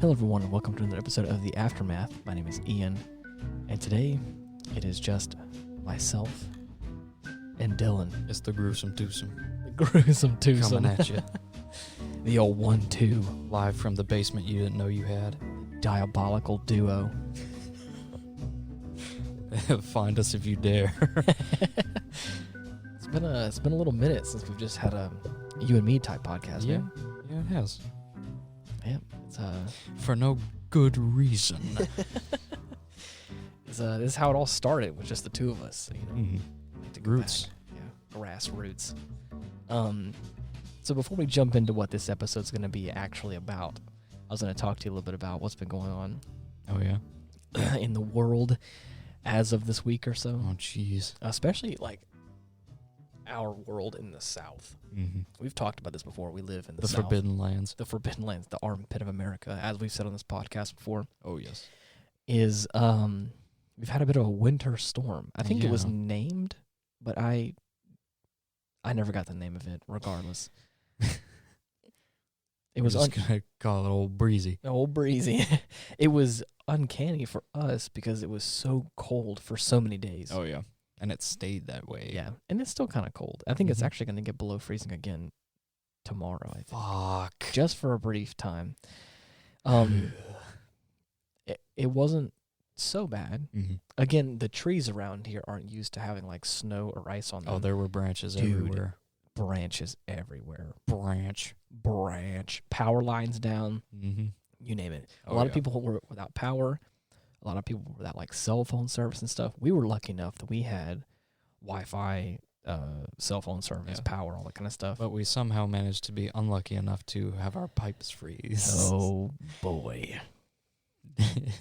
Hello everyone and welcome to another episode of The Aftermath. My name is Ian, and today it is just myself and Dylan. It's the gruesome twosome. The gruesome twosome. Coming at you. The old 1-2. Live from the basement you didn't know you had. Diabolical duo. Find us if you dare. It's been a little minute since we've just had a you and me type podcast, man. Yeah, it has. Yeah, it's For no good reason. this is how it all started with just the two of us. You know, to go Roots. back. Yeah, grassroots. So before we jump into what this episode's going to be actually about, I was going to talk to you a little bit about what's been going on. Oh, yeah? In the world as of this week or so. Oh, jeez. Especially, like, our world in the South. Mm-hmm. We've talked about this before. We live in the The South. Forbidden Lands. The Forbidden Lands, the armpit of America, as we've said on this podcast before. Oh, yes. Is, we've had a bit of a winter storm. I think it was Yeah. named, but I never got the name of it, regardless. It was just going to call it Old Breezy. old breezy. It was uncanny for us because it was so cold for so many days. Oh, yeah. And it stayed that way. Yeah, and it's still kind of cold. I think it's Mhm. actually going to get below freezing again tomorrow, I think. Fuck. Just for a brief time. It wasn't so bad. Mm-hmm. Again, the trees around here aren't used to having like snow or ice on them. Oh, there were branches Dude. everywhere. Branches everywhere. Branch. Power lines down. Mm-hmm. You name it. A Oh, lot yeah. of people were without power. A lot of people were without like cell phone service and stuff. We were lucky enough that we had Wi-Fi, cell phone service, Yeah. power, all that kind of stuff. But we somehow managed to be unlucky enough to have our pipes freeze. Oh boy.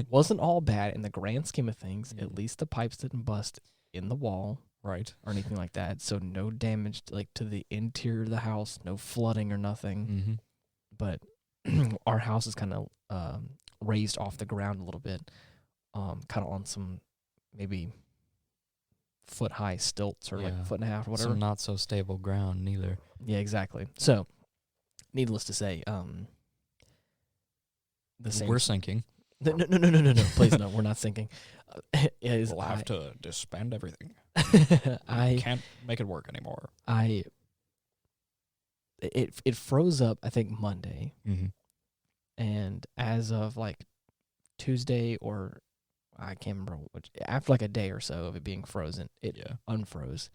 Wasn't all bad in the grand scheme of things. At least the pipes didn't bust in the wall Right. or anything like that. So no damage to the interior of the house, no flooding or nothing. Mm-hmm. But our house is kind of raised off the ground a little bit, kind of on some maybe foot-high stilts or like Yeah. a foot and a half or whatever. Some not so stable ground neither. Yeah, exactly. So, needless to say, the same. We're sinking. No, please no, we're not sinking. We'll have to disband everything. I Can't make it work anymore. it froze up, I think, Monday, Mm-hmm. and as of like Tuesday or I can't remember which, after like a day or so of it being frozen, it unfroze,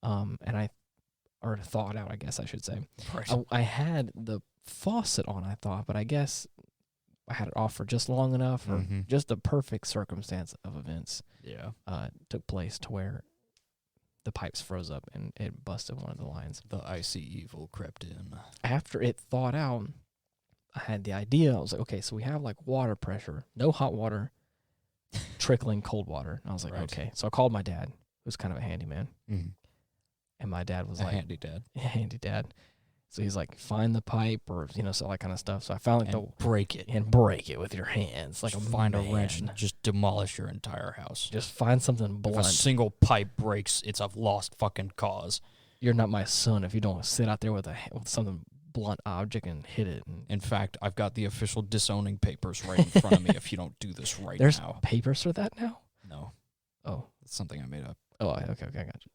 or thawed out, I guess I should say. Right. I had the faucet on, I thought, but I guess I had it off for just long enough, or Mhm. just the perfect circumstance of events Yeah. took place to where the pipes froze up and it busted one of the lines. The icy evil crept in. After it thawed out, I had the idea. I was like, okay, so we have like water pressure, no hot water, trickling cold water. And I was like, Right. okay. So I called my dad, who's kind of a handyman, Mm-hmm. and my dad was A like, handy dad. handy dad. So he's like, find the pipe or, so that kind of stuff. So I found like And break it. and break it with your hands. Like Just a find man. a wrench and just demolish your entire house. Just find something If a blunt. single pipe breaks, it's a lost fucking cause. You're not my son if you don't sit out there with something blunt object and hit it. And In fact, I've got the official disowning papers right in front of me if you don't do this right there's now. papers for that now? No, Oh. that's something I made up. Oh, okay, I got you.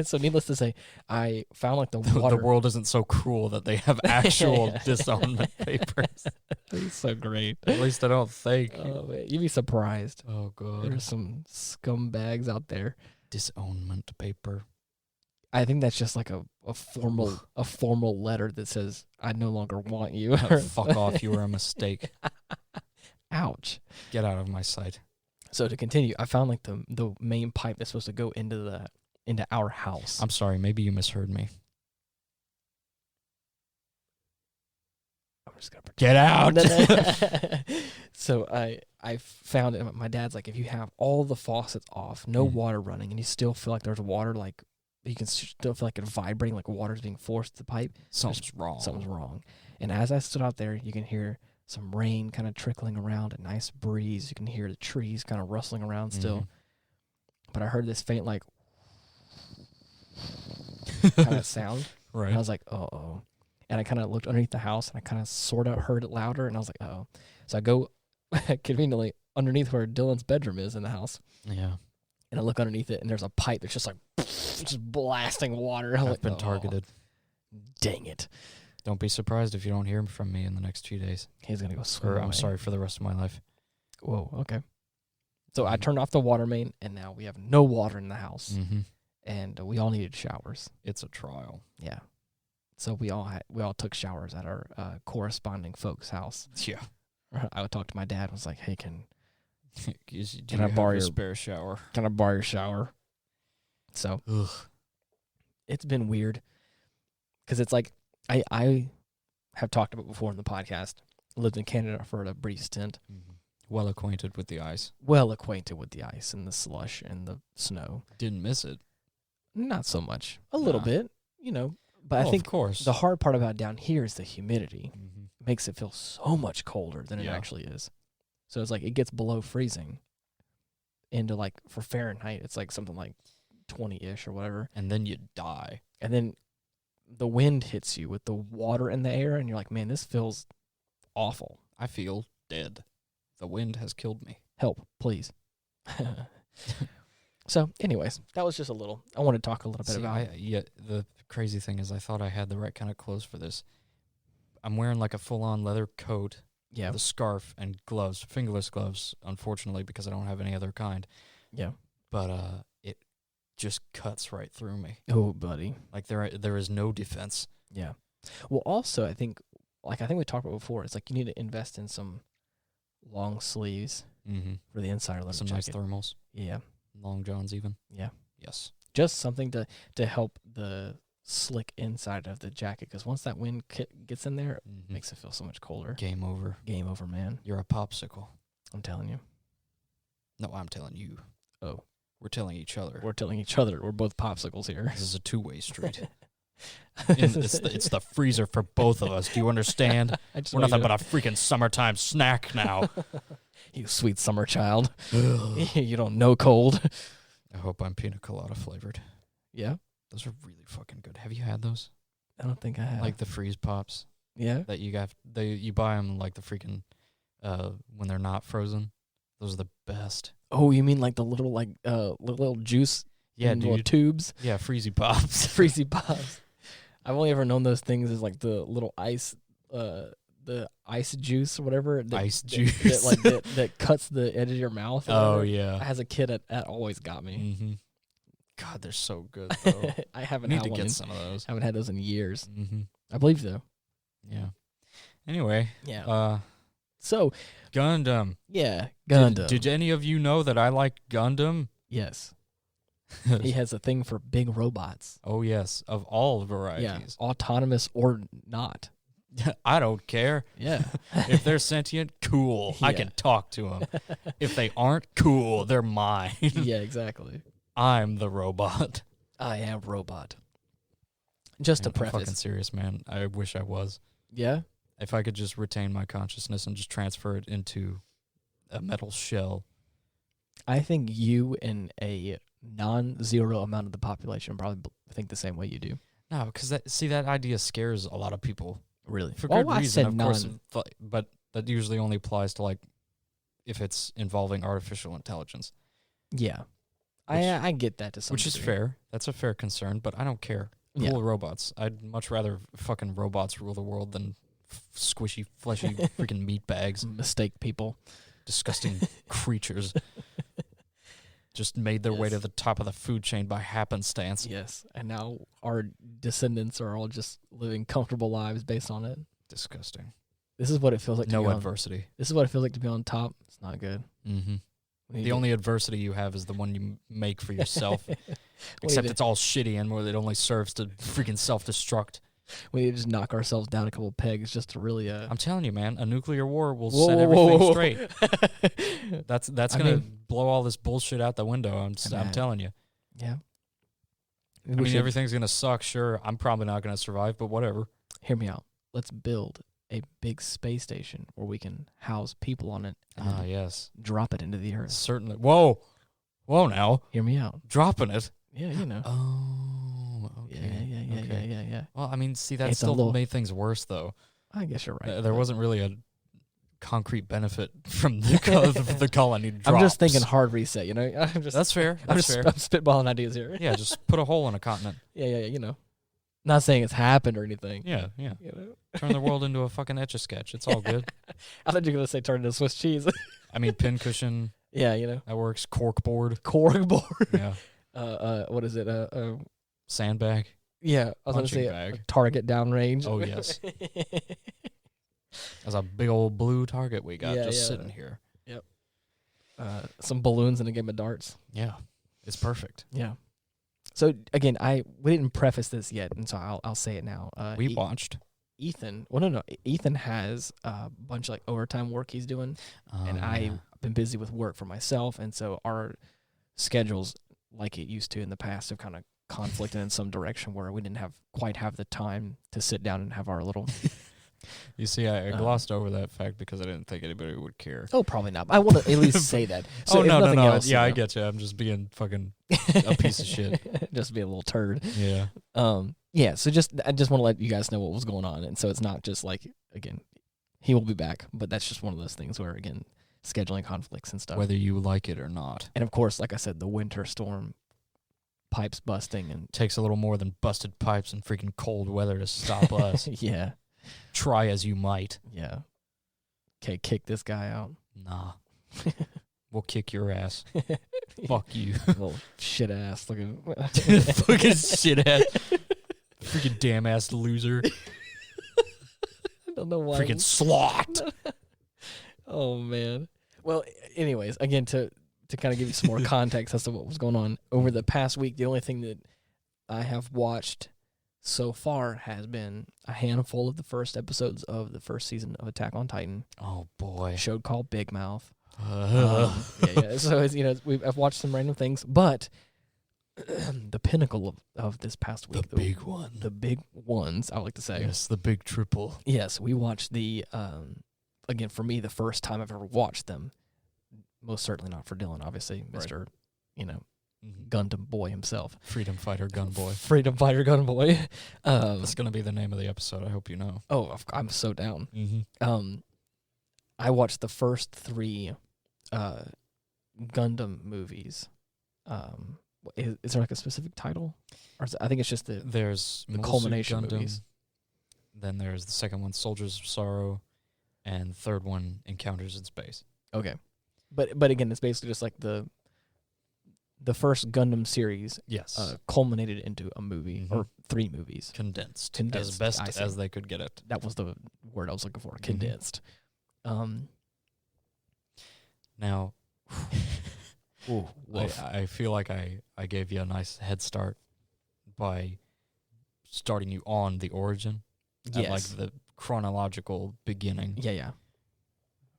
So needless to say, I found like the The water. world isn't so cruel that they have actual disownment papers. It's so great. At least I don't think. Oh, man, you'd be surprised. Oh, God. There's some scumbags out there. Disownment paper. I think that's just like a formal letter that says, I no longer want you. Fuck off, you were a mistake. Ouch. Get out of my sight. So to continue, I found like the main pipe that's supposed to go into our house. I'm sorry, maybe you misheard me. I'm just gonna Get out! So I found it. My dad's like, if you have all the faucets off, no water running, and you still feel like there's water, like you can still feel like it vibrating, like water's being forced to the pipe. Something's wrong. Something's wrong. And as I stood out there, you can hear some rain kind of trickling around, a nice breeze. You can hear the trees kind of rustling around still. But I heard this faint like kind of sound. Right. And I was like, uh-oh. and I kind of looked underneath the house, and I kind of sort of heard it louder, and I was like, oh. So I go conveniently underneath where Dylan's bedroom is in the house, Yeah. and I look underneath it, and there's a pipe that's just like just blasting water. I'm I've like, been oh, targeted. dang it. Don't be surprised if you don't hear from me in the next 2 days. He's going to go swim Or away. I'm sorry, for the rest of my life. Whoa, okay. So I turned off the water main, and now we have no water in the house, Mm-hmm. and we all needed showers. It's a trial. Yeah. So we all took showers at our corresponding folks' house. Yeah. I would talk to my dad and was like, hey, can Can I borrow your spare shower? Can I borrow your shower? So it's been weird because it's like I have talked about before in the podcast. Lived in Canada for a brief stint. Mm-hmm. Well acquainted with the ice. Well acquainted with the ice and the slush and the snow. Didn't miss it. Not so much. A little bit, But I think of course. the hard part about down here is the humidity. Mm-hmm. It makes it feel so much colder than it actually is. So it's like it gets below freezing into like for Fahrenheit, it's like something like 20-ish or whatever. And then you die. And then the wind hits you with the water in the air, and you're like, man, this feels awful. I feel dead. The wind has killed me. Help, please. So, anyways, that was just a little. I want to talk a little bit about it. The crazy thing is I thought I had the right kind of clothes for this. I'm wearing like a full-on leather coat, Yeah. with a scarf and gloves, fingerless gloves, unfortunately, because I don't have any other kind. Yeah. But it just cuts right through me. Oh, buddy. Like there is no defense. Yeah. Well, also, I think we talked about before, it's like you need to invest in some long sleeves Mm-hmm. for the inside of the Some jacket. nice thermals, Yeah. long johns even. Yeah. Yes. Just something to help the slick inside of the jacket, because once that wind gets in there, it Mm-hmm. makes it feel so much colder. Game over. Game over, man. You're a popsicle. I'm telling you. No, I'm telling you. Oh. We're telling each other. We're telling each other. We're both popsicles here. This is a two-way street. It's the freezer for both of us. Do you understand? We're nothing but a freaking summertime snack now. You sweet summer child. You don't know cold. I hope I'm pina colada flavored. Yeah? Those are really fucking good. Have you had those? I don't think I have. Like the freeze pops yeah? that you buy them like the freaking when they're not frozen. Those are the best. Oh, you mean like the little little juice Yeah, in little dude. tubes? Yeah, freezy pops. Freezy pops. I've only ever known those things as like the little ice the ice juice or whatever. Ice juice. That cuts the edge of your mouth. Or Oh whatever. yeah. As a kid, that always got me. Mm-hmm. God, they're so good though. I haven't Need had to one. get some of those. Haven't had those in years. Mm-hmm. I believe though. Yeah. Anyway. Yeah. So Gundam. yeah, Gundam. Did any of you know that I like Gundam? Yes. He has a thing for big robots. Oh yes, of all Yeah, varieties. autonomous or not. I don't care. Yeah. If they're sentient, cool. I Yeah. can talk to them. If they aren't, cool. They're mine. Yeah, exactly. I'm the robot. I am robot. Just to I'm fucking preface. serious, man. I wish I was. Yeah? If I could just retain my consciousness and just transfer it into a metal shell. I think you and a non-zero amount of the population probably think the same way you do. No, because that idea scares a lot of people. Really? For good I reason, said of course. But that usually only applies to, like, if it's involving artificial intelligence. Yeah. I get that to some Which is degree. fair. That's a fair concern, but I don't care. Yeah. Rule robots. I'd much rather fucking robots rule the world than squishy, fleshy freaking meat bags. Mistake people. Disgusting creatures. Just made their way to Yes. the top of the food chain by happenstance. Yes. And now our descendants are all just living comfortable lives based on it. Disgusting. This is what it feels like to No be on, adversity. This is what it feels like to be on top. It's not good. Mm-hmm. We need The to- only adversity you have is the one you make for yourself. Except need it's all shitty and where it only serves to freaking self-destruct. we need to just knock ourselves down a couple pegs just to really I'm telling you, man, a nuclear war will Whoa, set whoa, everything whoa. straight. That's I gonna mean- blow all this bullshit out the window. I'm Man. telling you. Yeah. I mean, everything's gonna suck. Sure, I'm probably not gonna survive, but whatever. Hear me out. Let's build a big space station where we can house people on it and Ah, then yes, drop it into the earth. certainly. Whoa, now, Hear me out. dropping it. Yeah, you know. Oh, Okay. Yeah. Well, I mean, see, that It's a still little- made things worse, though. I guess you're right. There wasn't really a concrete benefit from the colony drops. I'm just thinking hard reset, you know? That's fair. I'm That's fair. I'm spitballing ideas here. Yeah, just put a hole in a continent. Yeah, you know. Not saying it's happened or anything. Yeah. You know? Turn the world into a fucking Etch-a-Sketch. It's all good. I thought you were going to say turn into Swiss cheese. I mean, pincushion. Yeah, you know. That works. Corkboard. Corkboard. Yeah. What is it? Sandbag. Yeah, I was going to say a target downrange. Oh, yes. That's a big old blue target we got sitting here. Yep. Some balloons and a game of darts. Yeah. It's perfect. Yeah. So again, we didn't preface this yet, and so I'll say it now. We watched. Ethan. Well, no. Ethan has a bunch of like overtime work he's doing, and I've been busy with work for myself, and so our schedules, like it used to in the past, have kind of conflicted in some direction where we didn't quite have the time to sit down and have our little. You see, I glossed over that fact because I didn't think anybody would care. Oh, probably not. I want to at least say that. So no. Else, yeah, I get you. I'm just being fucking a piece of shit. Just be a little turd. Yeah. Yeah. So I just want to let you guys know what was going on, and so it's not just like, again, he will be back, but that's just one of those things where, again, scheduling conflicts and stuff. Whether you like it or not. And of course, like I said, the winter storm, pipes busting, and takes a little more than busted pipes and freaking cold weather to stop us. Yeah. Try as you might. Yeah. Okay, kick this guy out. Nah. We'll kick your ass. Fuck you. Little shit ass looking. Fucking shit ass. Freaking damn ass loser. I don't know why. Freaking slot. Oh, man. Well, anyways, again, to kind of give you some more context as to what was going on over the past week, the only thing that I have watched so far has been a handful of the first episodes of the first season of Attack on Titan. Oh, boy. A show called Big Mouth. Yeah. So, I've watched some random things, but the pinnacle of this past week. The big one. The big ones, I like to say. Yes, the big triple. Yes, we watched again, for me, the first time I've ever watched them. Most certainly not for Dylan, obviously, Mr. Gundam boy himself. Freedom Fighter GunBoy. Freedom Fighter GunBoy. That's going to be the name of the episode, I hope you know. Oh, I'm so down. Mm-hmm. I watched the first 3 Gundam movies. Is there like a specific title? Or I think it's just there's the culmination Gundam, movies. Then there's the second one, Soldiers of Sorrow, and the third one, Encounters in Space. Okay. But again, it's basically just like the first Gundam series, yes, culminated into a movie or 3 movies, condensed as best as they could get it. That was the word I was looking for. Condensed. Now, I feel like I gave you a nice head start by starting you on the origin, at like the chronological beginning. Yeah.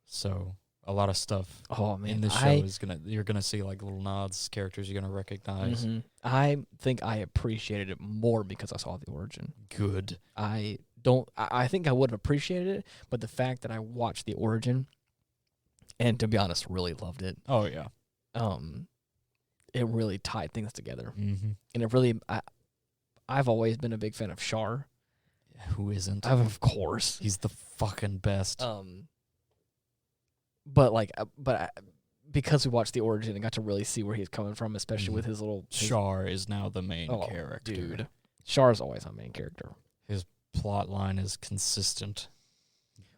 So a lot of stuff in this show you're gonna see like little nods, characters you're gonna recognize. I think I appreciated it more because I saw the origin. Good. I think I would have appreciated it, but the fact that I watched the origin, and to be honest, really loved it. Oh yeah. It really tied things together, and it really. I've always been a big fan of Char. Who isn't? Of course, he's the fucking best. But because we watched the origin and got to really see where he's coming from, especially with his little... Char is now the main character. Dude. Char's always our main character. His plot line is consistent.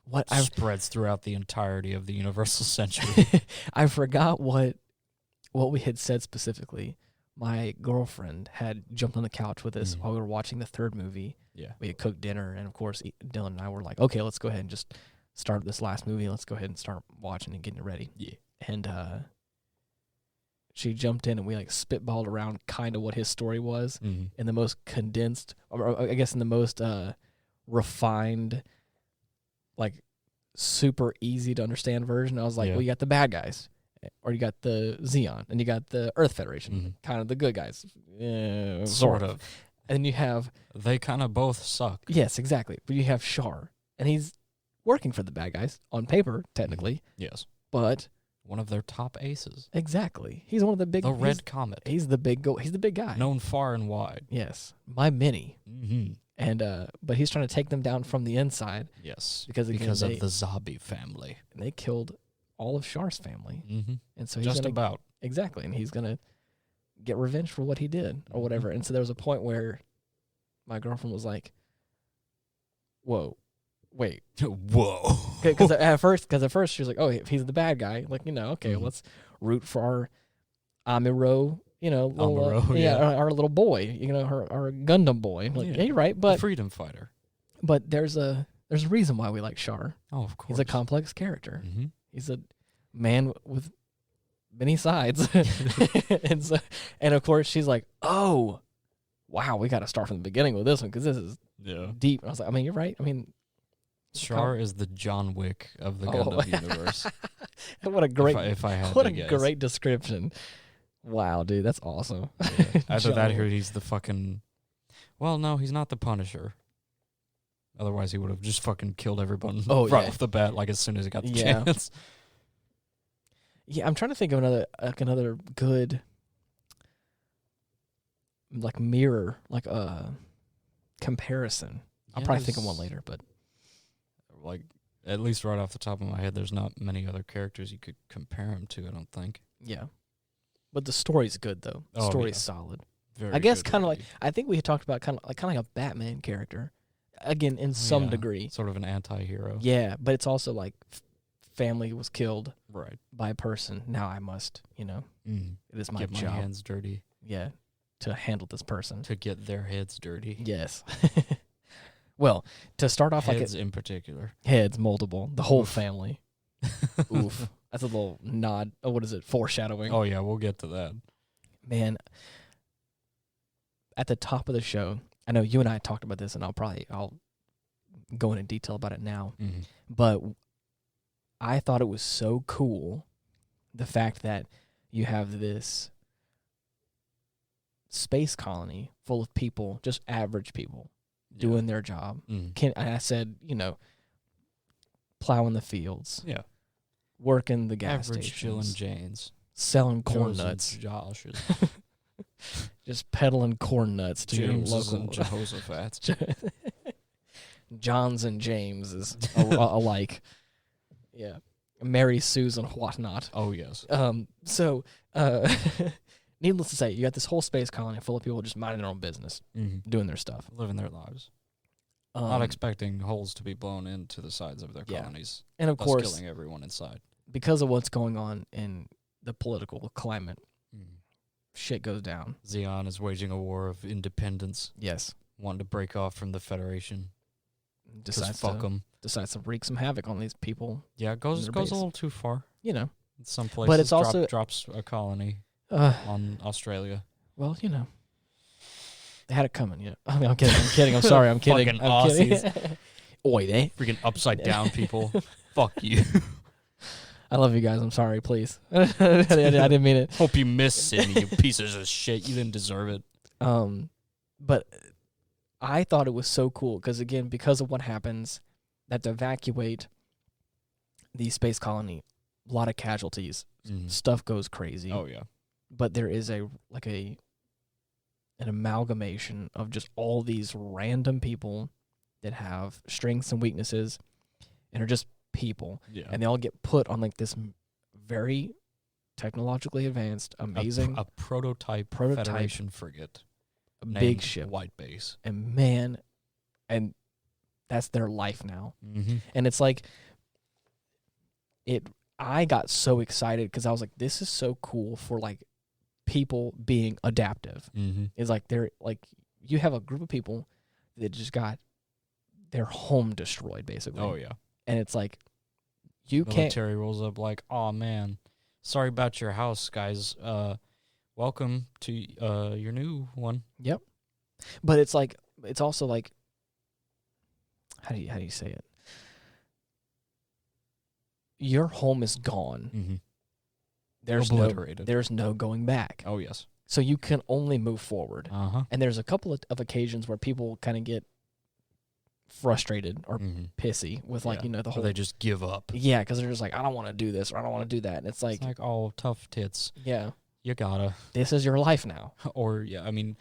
What spreads throughout the entirety of the Universal Century. I forgot what we had said specifically. My girlfriend had jumped on the couch with us while we were watching the third movie. Yeah. We had cooked dinner, and of course, Dylan and I were like, okay, let's go ahead and just start this last movie. Let's go ahead and start watching and getting it ready. Yeah. And she jumped in, and we like spitballed around kind of what his story was in the most condensed, or I guess in the most refined, like super easy to understand version. I was like, well, you got the bad guys, or you got the Xeon, and you got the Earth Federation, kind of the good guys. Sort of. And you have... They kind of both suck. Yes, exactly. But you have Char, and he's working for the bad guys on paper, technically. Yes. But one of their top aces. Exactly. He's one of the big. The Red Comet. He's the big go. He's the big guy. Known far and wide. Yes, my mini. Mm-hmm. And but he's trying to take them down from the inside. Yes, because of the Zabi family. And they killed all of Char's family. Mm-hmm. And so he's just about exactly, and he's gonna get revenge for what he did or whatever. And so there was a point where my girlfriend was like, "Whoa, wait, whoa," because at first she was like, "Oh, if he's the bad guy, like okay, let's root for our Amiro, our little boy, our Gundam boy." Like, yeah, you're right, but the freedom fighter. But there's a reason why we like Char. Oh, of course, he's a complex character. Mm-hmm. He's a man with many sides, and of course she's like, "Oh, wow, we got to start from the beginning with this one because this is deep." And I was like, "I mean, you're right. I mean, Char is the John Wick of the Gundam universe." What a great, if I had what to a guess. Great description! Wow, dude, that's awesome. Yeah. After that, here he's the fucking. Well, no, he's not the Punisher. Otherwise, he would have just fucking killed everyone right off the bat, like as soon as he got the chance. Yeah, I'm trying to think of another good mirror, comparison. I'll probably think of one later, but at least right off the top of my head, there's not many other characters you could compare him to. I don't think. Yeah, but the story's good though. The story's solid. Very I guess good, kind of I think we had talked about kind of like a Batman character, again in some degree. Sort of an anti-hero. Yeah, but it's also like family was killed by a person. Now I must, it is my job. Get my hands dirty. Yeah, to handle this person. To get their heads dirty. Yes. Well, to start off heads in particular. Heads, multiple. The whole family. Oof. That's a little nod. Oh, what is it? Foreshadowing. Oh, yeah, we'll get to that. Man, at the top of the show, I know you and I talked about this, and I'll go into detail about it now. Mm-hmm. But I thought it was so cool, the fact that you have this space colony full of people, just average people, doing their job. Mm. I said, plowing the fields. Yeah. Working the gas average stations. Jill and Janes. Selling corn nuts. Joshes. Just peddling corn nuts to Jameses local. And Jehoshaphat's. Johns and Jameses alike. Yeah. Mary Sue's and whatnot. Oh, yes. So, needless to say, you got this whole space colony full of people just minding their own business, doing their stuff. Living their lives. Not expecting holes to be blown into the sides of their colonies. And of course, killing everyone inside. Because of what's going on in the political climate, shit goes down. Xeon is waging a war of independence. Yes. Wanting to break off from the Federation. Decides to wreak some havoc on these people. Yeah, it goes a little too far. In some places, but it's also drops a colony on Australia. Well, they had it coming. I mean, I'm kidding. I'm sorry. I'm kidding. Fucking I'm Aussies. kidding. Oi, they freaking upside down people. Fuck you. I love you guys. I'm sorry. Please, I didn't mean it. Hope you miss Sydney, you pieces of shit. You didn't deserve it. But I thought it was so cool because of what happens, that to evacuate the space colony, a lot of casualties. Stuff goes crazy. Oh yeah. But there is an amalgamation of just all these random people that have strengths and weaknesses and are just people. Yeah. And they all get put on this very technologically advanced, amazing a prototype Federation frigate. A big ship. White base. And and that's their life now. And it's I got so excited because I was like, this is so cool for people being adaptive. It's they're you have a group of people that just got their home destroyed, basically. Oh yeah. And it's you can't. Military rolls up oh man, sorry about your house, guys. Welcome to your new one. Yep. But it's it's also how do you say it? Your home is gone. There's obliterated. There's no going back. Oh yes. So you can only move forward. Uh-huh. And there's a couple of occasions where people kind of get frustrated or pissy with like, the whole. Or they just give up. Yeah, because they're just like, I don't want to do this or I don't want to do that. And it's like, oh, tough tits. Yeah. You gotta. This is your life now. Or, yeah, I mean,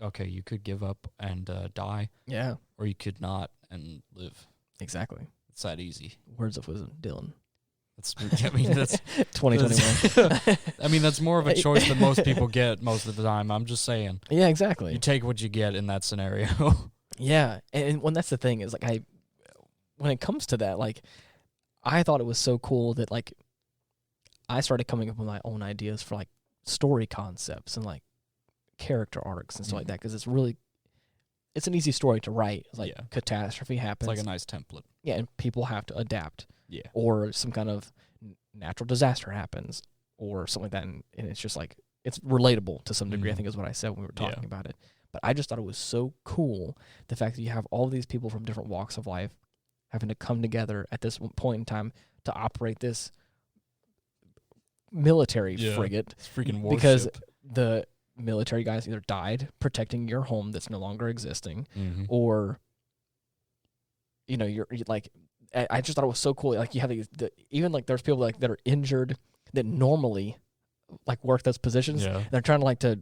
okay, you could give up and die. Yeah. Or you could not and live. Exactly. It's that easy. Words of wisdom, Dylan. That's 2021. I mean, that's more of a choice than most people get most of the time. I'm just saying. Yeah, exactly. You take what you get in that scenario. Yeah, and when that's the thing is like when it comes to that, like I thought it was so cool that like I started coming up with my own ideas for like story concepts and like character arcs and stuff like that because it's an easy story to write. It's like catastrophe happens. It's like a nice template. Yeah, and people have to adapt. Yeah. Or some kind of natural disaster happens or something like that, and it's just like it's relatable to some degree. I think is what I said when we were talking about it. But I just thought it was so cool, the fact that you have all these people from different walks of life having to come together at this point in time to operate this military frigate. It's freaking warship. Because the military guys either died protecting your home that's no longer existing, or, you're like, I just thought it was so cool. Like, you have even like there's people like that are injured that normally like work those positions. Yeah. They're trying to like to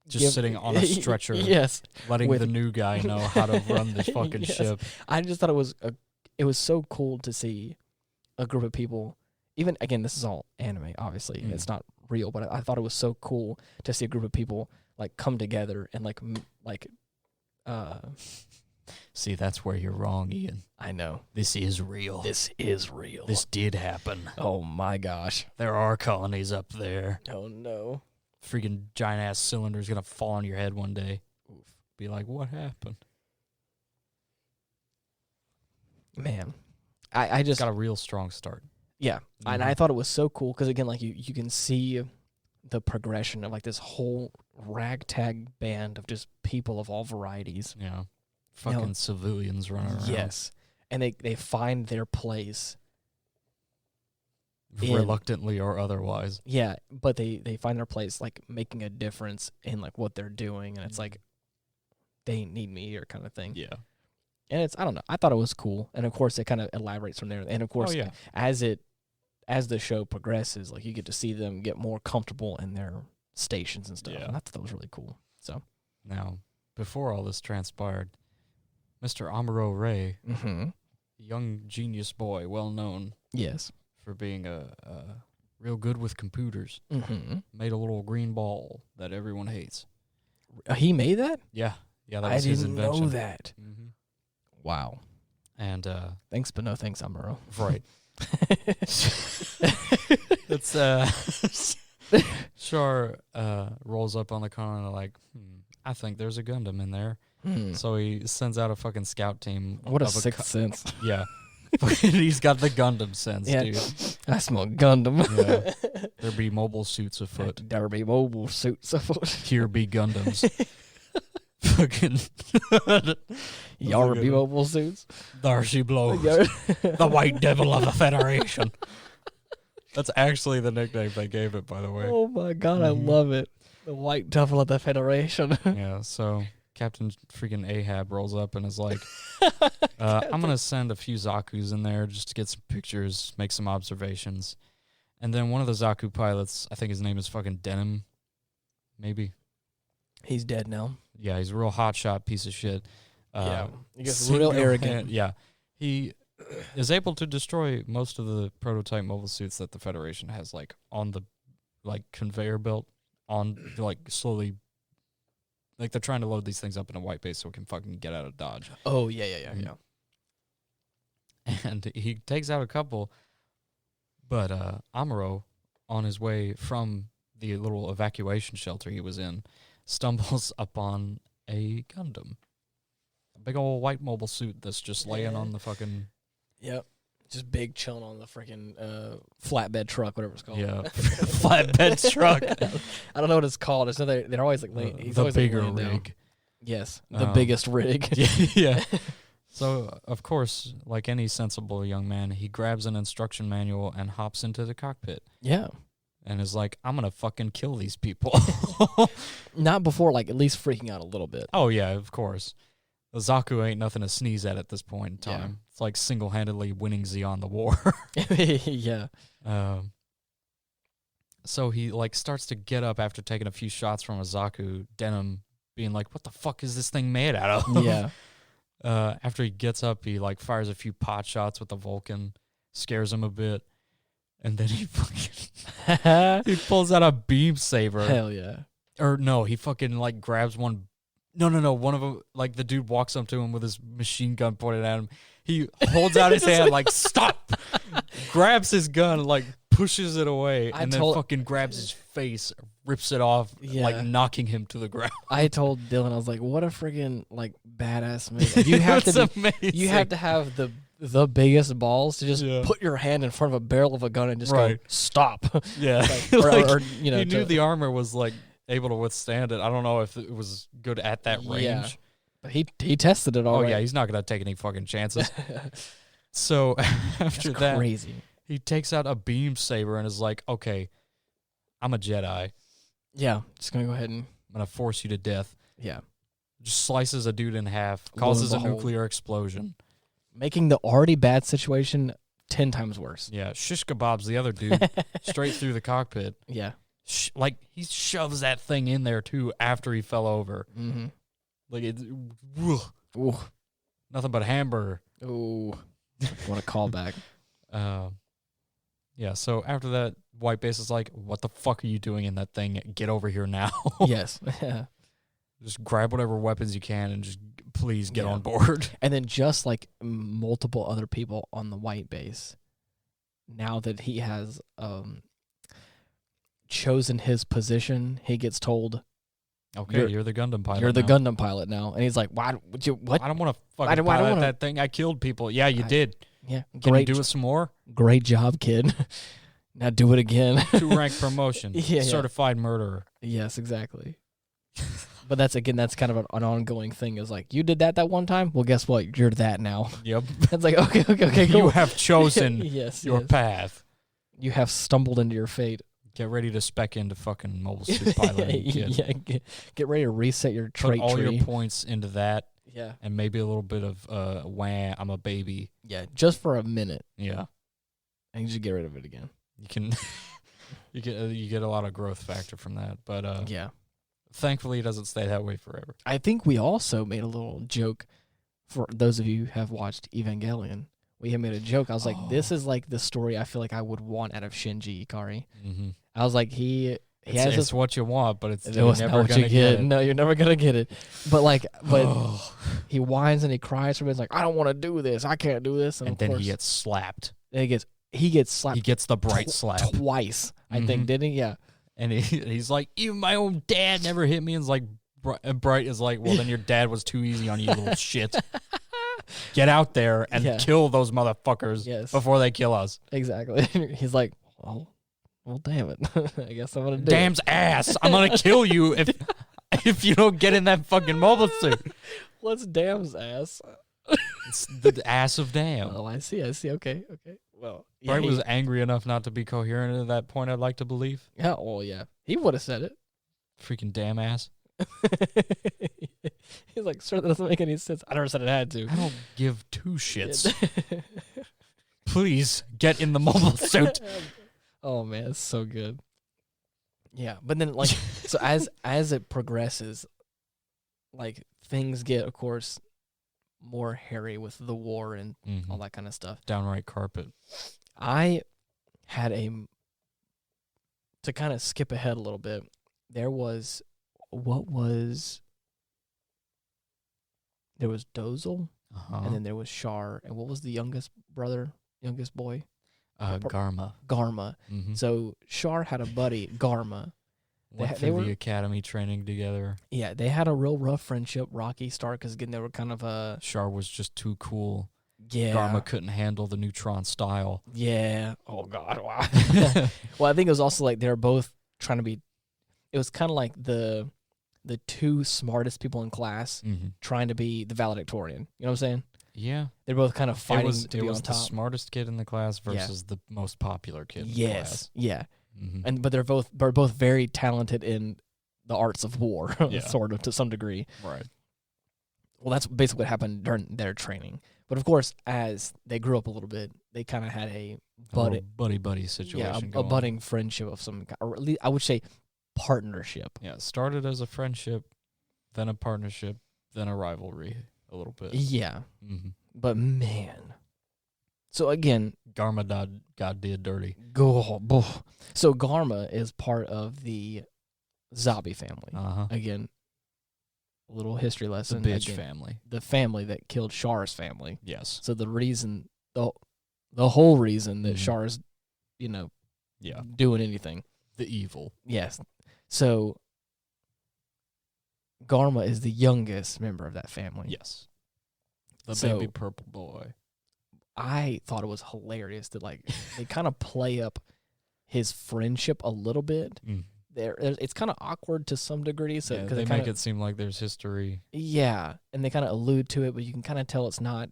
just sitting on a stretcher. Yes. Letting the new guy know how to run this fucking ship. I just thought it was so cool to see a group of people. Even again, this is all anime, obviously. It's not real, but I thought it was so cool to see a group of people like come together and see, that's where you're wrong, Ian. I know. This is real. This is real. This did happen. Oh my gosh. There are colonies up there. Oh no. Freaking giant ass cylinder's gonna fall on your head one day. Oof. Be like, what happened? Man. I just got a real strong start. Yeah. And I thought it was so cool because again, like you can see the progression of like this whole ragtag band of just people of all varieties. Yeah. Fucking civilians running around. Yes. And they find their place. Reluctantly or otherwise. Yeah, but they find their place like making a difference in like what they're doing, and it's like they need me here kind of thing. Yeah. And it's I don't know. I thought it was cool. And of course it kind of elaborates from there. And of course as the show progresses, like you get to see them get more comfortable in their stations and stuff. Yeah. And I thought that was really cool. So now, before all this transpired, Mr. Amuro Ray, young genius boy, well known. Yes. For being real good with computers. Made a little green ball that everyone hates. He made that? Yeah. Yeah, that was his invention. I didn't know that. Wow. And thanks, but no thanks, Amuro. Right. It's Char rolls up on the corner and like, I think there's a Gundam in there. So he sends out a fucking scout team. What a sixth sense. Yeah. He's got the Gundam sense, dude. I smell Gundam. Yeah. There be mobile suits afoot. There be mobile suits afoot. Here be Gundams. Fucking. Y'all be mobile suits. There she blows. The white devil of the Federation. That's actually the nickname they gave it, by the way. Oh my god, I love it. The white devil of the Federation. Yeah, so Captain freaking Ahab rolls up and is like, I'm going to send a few Zakus in there just to get some pictures, make some observations. And then one of the Zaku pilots, I think his name is fucking Denim, maybe. He's dead now. Yeah, he's a real hotshot piece of shit. He gets real arrogant. Yeah. He is able to destroy most of the prototype mobile suits that the Federation has, like, on the, like, conveyor belt, on, like, slowly. Like, they're trying to load these things up in a white base so it can fucking get out of Dodge. Oh, yeah. And he takes out a couple, but Amuro, on his way from the little evacuation shelter he was in, stumbles upon a Gundam. A big old white mobile suit that's just laying on the fucking... Yep. Just big chilling on the freaking flatbed truck, whatever it's called. Yeah, flatbed truck. I don't know what it's called. It's they're always like he's the always bigger like rig. Down. Yes, the biggest rig. Yeah. So of course, like any sensible young man, he grabs an instruction manual and hops into the cockpit. Yeah. And is like, I'm gonna fucking kill these people. Not before, like at least freaking out a little bit. Oh yeah, of course. Zaku ain't nothing to sneeze at this point in time. Yeah. It's like single-handedly winning Zeon the war. Yeah. So he like starts to get up after taking a few shots from a Zaku Denim, being like, "What the fuck is this thing made out of?" Yeah. After he gets up, he like fires a few pot shots with the Vulcan, scares him a bit, and then he fucking he pulls out a beam saber. Hell yeah. Or no, he fucking like grabs one. No. One of them, like the dude walks up to him with his machine gun pointed at him. He holds out his hand like, "Stop!" Grabs his gun, like pushes it away, and then fucking grabs his face, rips it off, like knocking him to the ground. I told Dylan, I was like, "What a friggin' like badass move! You have to amazing. You have to have the biggest balls to just put your hand in front of a barrel of a gun and just go stop." Yeah, or you know, he knew the armor was like able to withstand it. I don't know if it was good at that range. Yeah. But he tested it all. Oh yeah, he's not gonna take any fucking chances. So after that, crazy. He takes out a beam saber and is like, "Okay, I'm a Jedi. Yeah, just gonna go ahead and I'm gonna force you to death." Yeah, just slices a dude in half, causes a nuclear explosion, making the already bad situation 10 times worse. Yeah, shish kebabs the other dude straight through the cockpit. Yeah, like he shoves that thing in there too after he fell over. Mm-hmm. Like it's Ooh. Nothing but hamburger. Ooh, what a callback. Yeah. So after that, White Base is like, "What the fuck are you doing in that thing? Get over here now." Yes. Just grab whatever weapons you can and just please get on board. And then just like multiple other people on the White Base, now that he has chosen his position, he gets told, "Okay, you're the Gundam pilot. You're the Gundam pilot now." And he's like, "Why? What? I don't want to fucking pilot that thing. I killed people." "Yeah, you did." Yeah. Can you do it some more? Great job, kid. Now do it again. 2-rank promotion. Certified murderer. Yes, exactly. But that's kind of an ongoing thing. Is like, you did that one time? Well, guess what? You're that now. Yep. It's like, okay, cool. You have chosen your path. You have stumbled into your fate. Get ready to spec into fucking mobile suit piloting, kid. Yeah, get ready to reset your trait Put all tree. your points into that. Yeah. And maybe a little bit of wah, I'm a baby. Yeah, just for a minute. Yeah. And you just get rid of it again. You can you get a lot of growth factor from that. But yeah. Thankfully it doesn't stay that way forever. I think we also made a little joke for those of you who have watched Evangelion. We had made a joke. I was like, this is like the story I feel like I would want out of Shinji Ikari. Mm-hmm. I was like, he has it's this, what you want, but it's never going to get it. No, you're never going to get it. But he whines and he cries for me. It's like, I don't want to do this. I can't do this. And then he gets slapped. He gets slapped. He gets the bright slap. Twice, I think, didn't he? Yeah. And he's like, even my own dad never hit me. And it's like, Bright is like, well, then your dad was too easy on you, little shit. Get out there and kill those motherfuckers before they kill us. Exactly. He's like, well, damn it. I guess I'm going to do Damn's ass. I'm going to kill you if you don't get in that fucking mobile suit. What's Dam's ass? It's the ass of Dam. Oh, I see. Okay. Well, Bright was angry enough not to be coherent at that point, I'd like to believe. Yeah, well, yeah. He would have said it. Freaking damn ass. He's like, sir, that doesn't make any sense. I never said it had to. I don't give two shits. Please get in the mobile suit. Oh man, it's so good. Yeah, but then like, so as it progresses, like things get, of course, more hairy with the war and all that kind of stuff. Downright carpet. I had to kind of skip ahead a little bit. There was Dozel, and then there was Char, and what was the youngest boy? Garma. Mm-hmm. So Char had a buddy, Garma. Went through the academy training together. Yeah, they had a real rough friendship. Rocky start, because again, they were kind of Char was just too cool. Yeah. Garma couldn't handle the neutron style. Yeah. Oh God. Wow. Well, I think it was also like they were both trying to be. It was kind of like the two smartest people in class trying to be the valedictorian. You know what I'm saying? Yeah. They're both kind of fighting to be on top. It was the smartest kid in the class versus the most popular kid in the class. Yeah. But they're both very talented in the arts of war, sort of, to some degree. Right. Well, that's basically what happened during their training. But of course, as they grew up a little bit, they kind of had a buddy situation. a budding friendship of some kind, or at least I would say partnership. Yeah, it started as a friendship, then a partnership, then a rivalry a little bit. Yeah. Mm-hmm. But man. So again, Garma got did dirty. So Garma is part of the Zabi family. Uh-huh. Again, a little history The lesson. bitch Again, family. the family that killed Char's family. Yes. So the reason, the whole reason that Mhm. Char's, Yeah. doing anything. The evil. Yes. So Garma is the youngest member of that family. Yes. The So- baby purple boy. I thought it was hilarious that they kind of play up his friendship a little bit. Mm. It's kind of awkward to some degree. So Yeah, because they make it seem like there's history. yeah, and they kind of allude to it, but you can kind of tell it's not.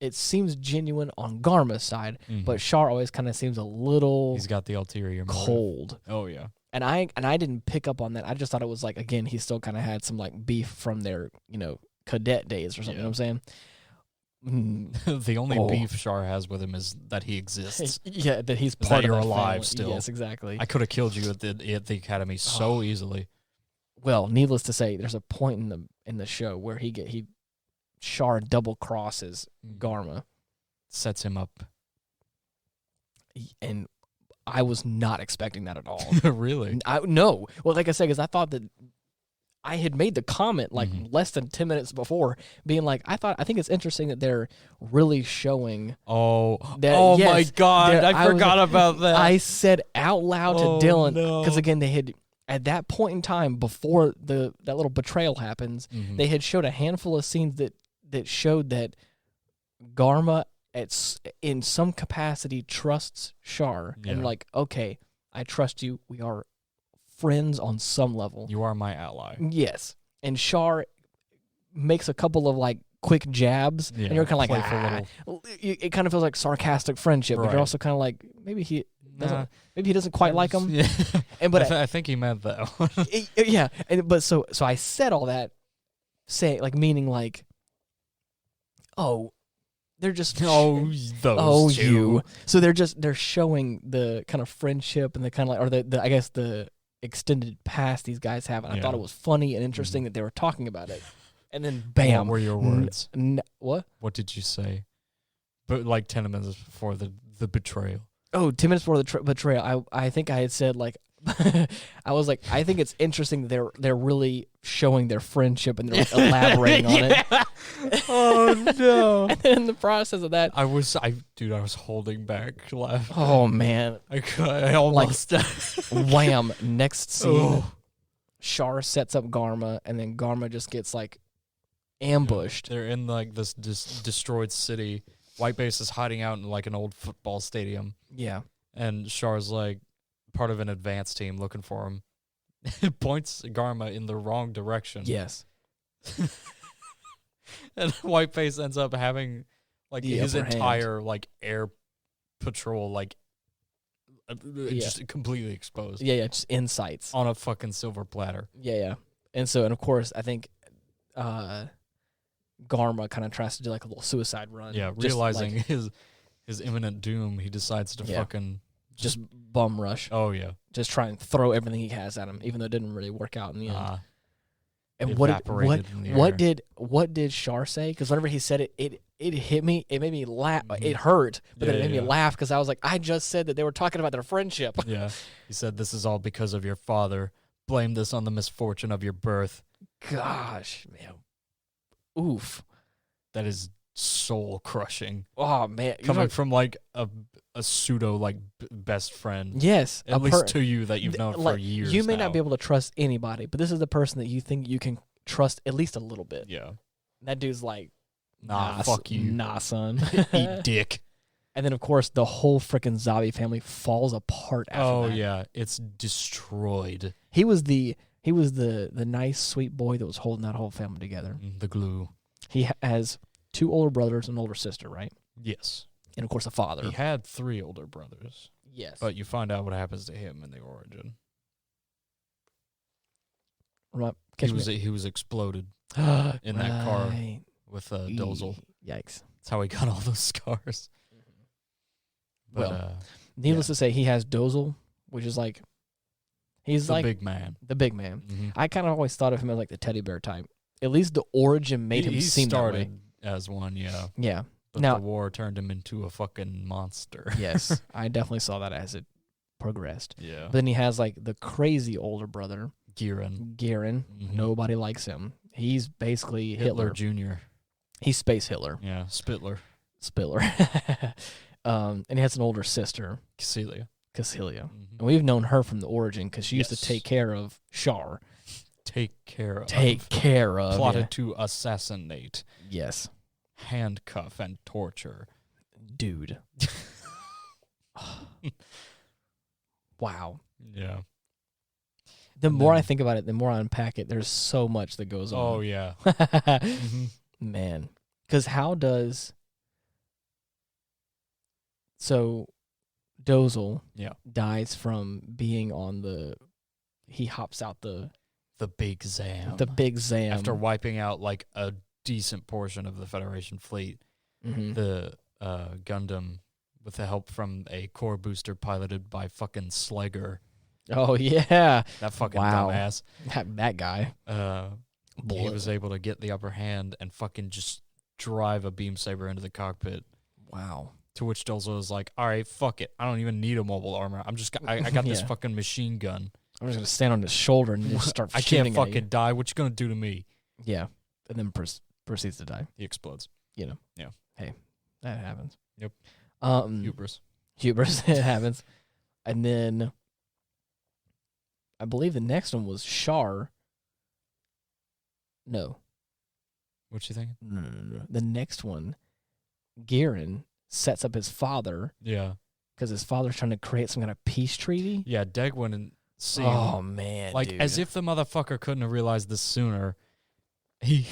It seems genuine on Garma's side, Mhm. but Char always kind of seems a little He's got the ulterior motive. cold. Oh yeah. And I didn't pick up on that. I just thought it was like, again, he still kind of had some like beef from their cadet days or something. You know what I'm saying? The only Oh. beef Char has with him is that he exists. Yeah, that he's Is that part of you're that alive family. still. Yes, exactly. I could have killed you at the academy so easily. Well, needless to say, there's a point in the show where Char double crosses Garma, Sets him up. and I was not expecting that at all. Really? No. Well, like I said, because I thought that I had made the comment like Mhm. less than 10 minutes before, being like, I think it's interesting that they're really showing. Oh. That, oh my yes, God! I was- forgot about that. I said out loud to Oh, Dylan no. because again they had at that point in time before that little betrayal happens, Mhm. they had showed a handful of scenes that showed that Garma in some capacity trusts Char and Yeah. like, okay, I trust you. We are friends on some level. You are my ally. Yes, and Char makes a couple of like quick jabs, Yeah, and you're kind of like, playful it kind of feels like sarcastic friendship, but Right. you're also kind of like, maybe he doesn't, Nah. maybe he doesn't quite like him. Yeah. And but I think he meant that one. yeah, but so I said all that, meaning like, oh, they're just Those two. you. So they're showing the kind of friendship and the kind of like, or the I guess the extended past these guys have, and I thought Yeah. it was funny and interesting that they were talking about it, and then What bam, were your words? What? What did you say? But like 10 minutes before the betrayal. Oh, 10 minutes before the betrayal, I think I had said like, I was like, I think it's interesting that they're really showing their friendship and they're like, elaborating on it. Oh no! And then in the process of that, I was holding back laughing. oh man, I almost. wham! Next scene, Oh. Char sets up Garma, and then Garma just gets like ambushed. They're in like this destroyed city. White Base is hiding out in like an old football stadium, Yeah, and Char's like part of an advance team looking for him. It points Garma in the wrong direction. yes, And White Base ends up having like The his upper hand. entire like air patrol just completely exposed yeah, just insights. on a fucking silver platter. Yeah. And of course, I think Garma kind of tries to do like a little suicide run. Yeah, just realizing like, his imminent doom, he decides to Yeah. fucking just bum rush, oh yeah. just try and throw everything he has at him, even though it didn't really work out in the end. And evaporated in the air. what did Char say? Because whenever he said it hit me. It made me laugh. Mhm. It hurt, but then it made me Yeah. laugh because I was like, I just said that they were talking about their friendship. Yeah. He said, "This is all because of your father. Blame this on the misfortune of your birth." Gosh, man, oof. That is soul crushing. Oh man, Coming from like a pseudo like best friend. yes, At least to you that you've known for like, years. you may now. not be able to trust anybody, but this is the person that you think you can trust at least a little bit. Yeah. That dude's like, Nah, fuck you. nah, son. Eat dick. And then of course the whole freaking Zabi family falls apart after Oh that. yeah, it's destroyed. He was the nice sweet boy that was holding that whole family together. The glue. He has 2 older brothers and an older sister, right? Yes. And of course a father. He had 3 older brothers, Yes. but you find out what happens to him in the origin. Right, He was exploded. in that car Right. with Dozel. Yikes. That's how he got all those scars. But Well, needless to say, he has Dozel, which is like, he's the like big man. the big man. Mm-hmm. I kind of always thought of him as like the teddy bear type. At least the origin made him He seem that way. started as one, yeah. Yeah. But Now- the war turned him into a fucking monster. Yes, I definitely saw that as it progressed. Yeah. But then he has like the crazy older brother, Giran. Garen. Mhm. Nobody likes him. He's basically Hitler. Jr. He's Space Hitler. Yeah. Spitler. Spiller. And he has an older sister, Cecilia. Cecilia. Mhm. And we've known her from the origin because she used to Yes. take care of Char. Take care of. Yeah. Plotted to assassinate, Yes. handcuff, and torture. Dude. Wow. Yeah. The And more I then- think about it, the more I unpack it, there's so much that goes Oh, on. yeah. Mhm. Man. Because how does... So, Dozel Yeah. dies from being on the... He hops out the Big Zam. big Zam. After wiping out like a decent portion of the Federation fleet, Mhm. the Gundam, with the help from a core booster piloted by fucking Slegger, Oh, yeah. that fucking Wow. dumbass, That guy. he Blood. was able to get the upper hand and fucking just drive a beam saber into the cockpit. Wow. To which Dozel was like, "All right, fuck it. I don't even need a mobile armor. I got this Yeah. fucking machine gun. I'm just going to stand on his shoulder and just start I shooting can't at you. fucking die. What you gonna do to me?" Yeah. And then proceeds to die. He explodes. That happens. Yep. Hubris. Hubris. It happens. And then I believe the next one was Char. No. What you thinking? No. The next one, Garen sets up his father Yeah. because his father's trying to create some kind of peace treaty. Yeah, Degwin and Seam. Oh, man. Like, dude. as if the motherfucker couldn't have realized this sooner. He...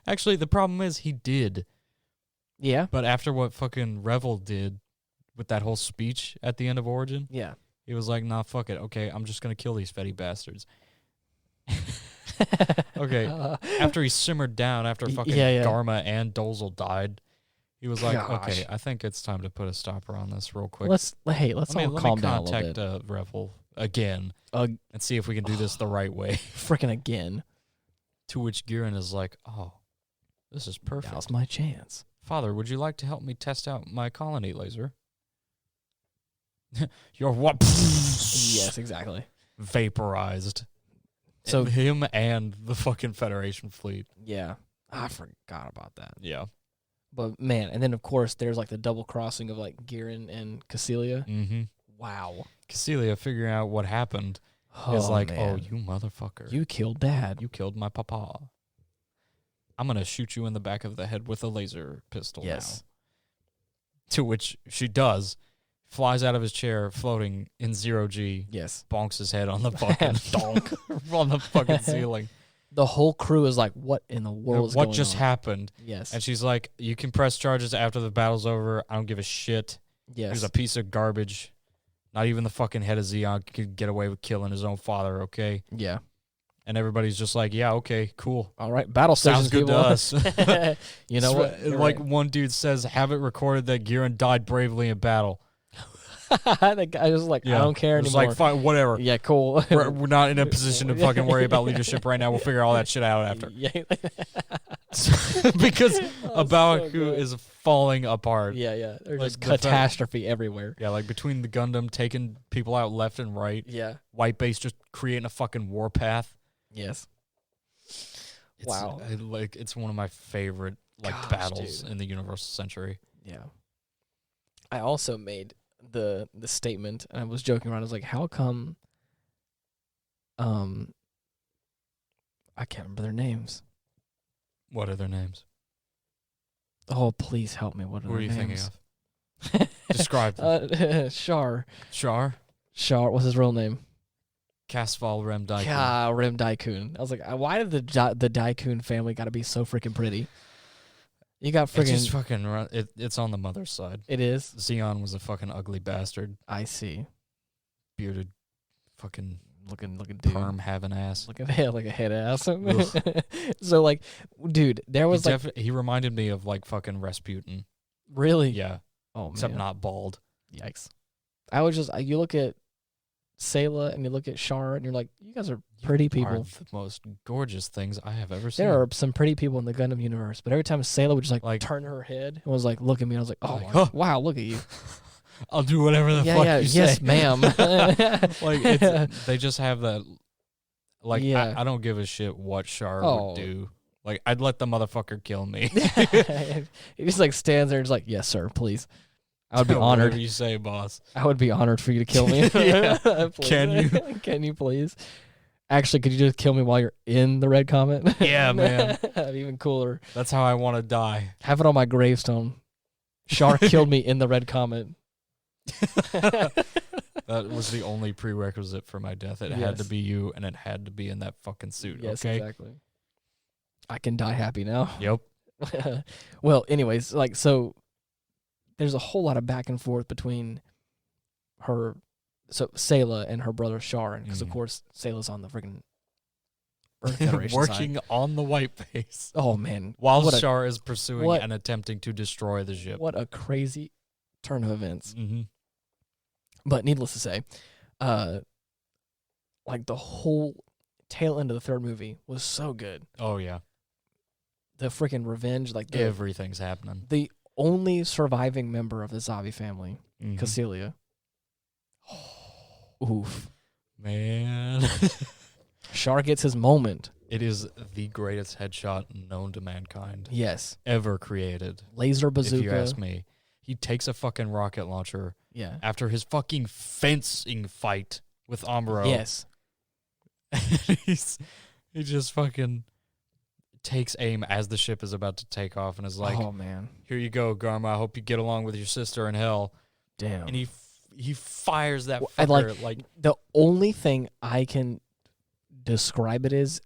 Actually, the problem is he did. Yeah. But after what fucking Revel did with that whole speech at the end of Origin, Yeah. he was like, nah, fuck it. Okay, I'm just going to kill these fetty bastards. Okay. After he simmered down, after fucking Yeah. Garma and Dozel died, he was like, Gosh. okay, I think it's time to put a stopper on this real quick. Let's all let me calm down a little contact bit. Revel again Uh, and see if we can do this the right way. Freaking again. To which Giran is like, oh, this is perfect. Now's my chance. Father, would you like to help me test out my colony laser? Your what? Yes, exactly. Vaporized. So- him and the fucking Federation fleet. Yeah. I forgot about that. Yeah. But man, and then of course there's like the double crossing of like Garen and Cecilia. Mm-hmm. Wow. Cecilia figuring out what happened is like, oh, you motherfucker. you killed Dad. You killed my papa. I'm going to shoot you in the back of the head with a laser pistol Yes. now. To which she does. Flies out of his chair, floating in 0G. Yes. Bonks his head on the fucking Donk. on the fucking ceiling. The whole crew is like, what in the world is What going just on? happened? Yes. And she's like, you can press charges after the battle's over. I don't give a shit. Yes. He's a piece of garbage. Not even the fucking head of Xeon could get away with killing his own father, okay? Yeah. And everybody's just like, yeah, okay, cool. All right. Battle Sounds stations, good to people. us. You know what? You're Like right. one dude says, have it recorded that Giran died bravely in battle. The guy was like, I don't care It's anymore. like, fine, whatever. Yeah, cool. We're not in a position to fucking worry about leadership right now. We'll figure all that shit out after. Yeah. Because Oh, Abawaku so good. is falling apart. Yeah. There's Like just the fact- catastrophe everywhere. Yeah, like between the Gundam taking people out left and right, Yeah. White Base just creating a fucking warpath. Yes. It's, Wow. it's one of my favorite Gosh, battles dude. in the Universal Century. Yeah. I also made the statement, and I was joking around. I was like, how come I can't remember their names. What are their names? Oh, please help me. What are Who are their you thinking names? of? Describe them. Char. Char, What's his real name? Casval Rem Daikun. Yeah, Rem Daikun. I was like, why did the Daikun family got to be so freaking pretty? You got It's freaking. just fucking. It's on the mother's side. It is. Xeon was a fucking ugly bastard, I see. bearded, fucking looking dude. Perm having ass. Looking like a head ass. So like, dude, there was He reminded me of like fucking Rasputin. Really? Yeah. Oh man. Except not bald. Yikes. I was just you look at Sayla and you look at Char and you're like, you guys are pretty people. Are the most gorgeous things I have ever seen. There are some pretty people in the Gundam universe, but every time Sayla would just like turn her head and was like, look at me, and I was like, oh, wow, look at you. I'll do whatever the fuck you say. Yes, ma'am. Like they just have that. Like I don't give a shit what Char would do. Like I'd let the motherfucker kill me. He just like stands there and is like, yes, sir, please. I would be honored. Whatever you say, boss. I would be honored for you to kill me. Can you? Can you please? Actually, could you just kill me while you're in the red comet? Yeah, man. That'd be even cooler. That's how I want to die. Have it on my gravestone. Char killed me in the red comet. That was the only prerequisite for my death. It had to be you, and it had to be in that fucking suit. Yes, okay? exactly. I can die happy now. Yep. Well, anyways, like, so there's a whole lot of back and forth between Sayla and her brother Char, because of course Sayla's on the freaking Earth Federation working side. On the white base. Oh man! While Char is pursuing and attempting to destroy the ship. What a crazy turn of events! Mm-hmm. But needless to say, like the whole tail end of the third movie was so good. Oh yeah, the freaking revenge, like everything's happening. The only surviving member of the Zabi family, Cassilia. Oof, man. Char gets his moment. It is the greatest headshot known to mankind. Yes, ever created. Laser bazooka. If you ask me, he takes a fucking rocket launcher. Yeah. After his fucking fencing fight with Amuro. Yes. He just fucking takes aim as the ship is about to take off and is like, oh man, here you go, Garma. I hope you get along with your sister in hell. Damn. And he fires that fucker like the only thing I can describe it is